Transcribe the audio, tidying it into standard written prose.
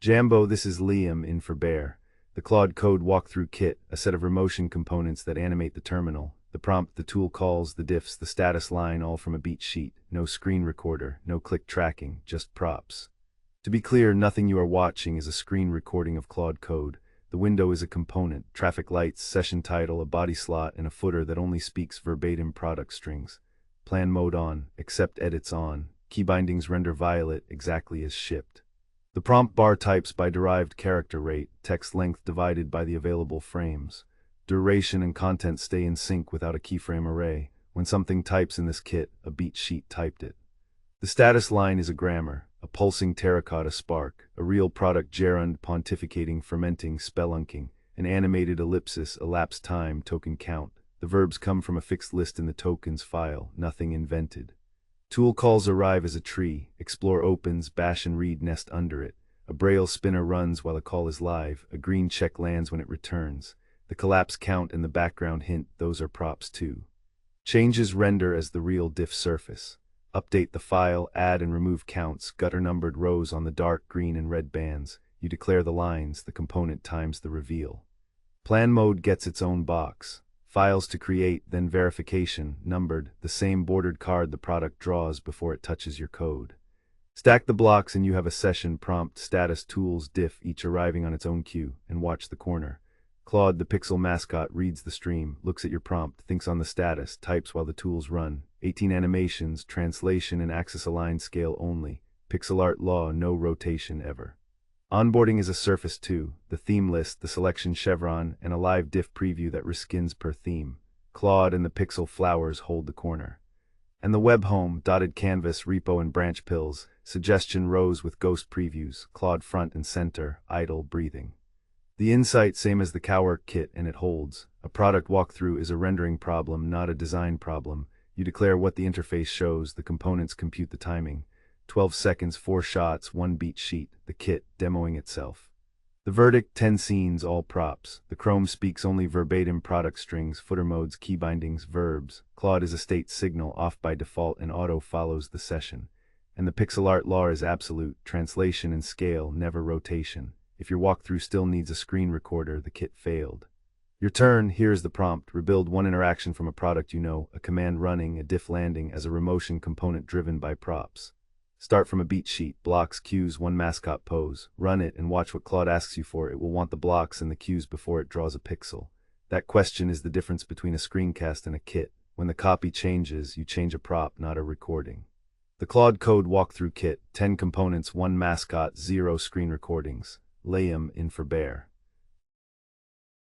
Jambo, this is Liam in for Bear. The Claude Code walkthrough kit, a set of Remotion components that animate the terminal. The prompt, the tool calls, the diffs, the status line, all from a beat sheet. No screen recorder, no click tracking, just props. To be clear, nothing you are watching is a screen recording of Claude Code. The window is a component, traffic lights, session title, a body slot, and a footer that only speaks verbatim product strings. Plan mode on, accept edits on, key bindings render violet exactly as shipped. The prompt bar types by derived character rate, text length divided by the available frames. Duration and content stay in sync without a keyframe array. When something types in this kit, a beat sheet typed it. The status line is a grammar, a pulsing terracotta spark, a real product gerund pontificating fermenting spelunking, an animated ellipsis, elapsed time, token count. The verbs come from a fixed list in the tokens file, nothing invented. Tool calls arrive as a tree, explore opens, bash and read nest under it. A braille spinner runs while a call is live, a green check lands when it returns. The collapse count and the background hint, those are props too. Changes render as the real diff surface. Update the file, add and remove counts, gutter numbered rows on the dark green and red bands. You declare the lines, the component times the reveal. Plan mode gets its own box. Files to create, then verification, numbered, the same bordered card the product draws before it touches your code. Stack the blocks and you have a session, prompt, status, tools, diff, each arriving on its own queue, and watch the corner. Claude, the pixel mascot, reads the stream, looks at your prompt, thinks on the status, types while the tools run. 18 animations, translation and axis aligned scale only. Pixel art law, no rotation ever. Onboarding is a surface too, the theme list, the selection chevron, and a live diff preview that reskins per theme. Claude and the pixel flowers hold the corner. And the web home, dotted canvas, repo and branch pills, suggestion rows with ghost previews, Claude front and center, idle, breathing. The insight same as the Cowork kit and it holds. A product walkthrough is a rendering problem, not a design problem. You declare what the interface shows, the components compute the timing. 12 seconds, 4 shots, 1 beat sheet, the kit demoing itself. The verdict, 10 scenes, all props. The Chrome speaks only verbatim product strings, footer modes, key bindings, verbs. Claude is a state signal off by default and auto follows the session. And the pixel art law is absolute, translation and scale, never rotation. If your walkthrough still needs a screen recorder, the kit failed. Your turn, here's the prompt. Rebuild one interaction from a product you know, a command running, a diff landing as a Remotion component driven by props. Start from a beat sheet, blocks, cues, one mascot pose. Run it and watch what Claude asks you for. It will want the blocks and the cues before it draws a pixel. That question is the difference between a screencast and a kit. When the copy changes, you change a prop, not a recording. The Claude Code walkthrough kit, 10 components, 1 mascot, 0 screen recordings. Liam in for Bear.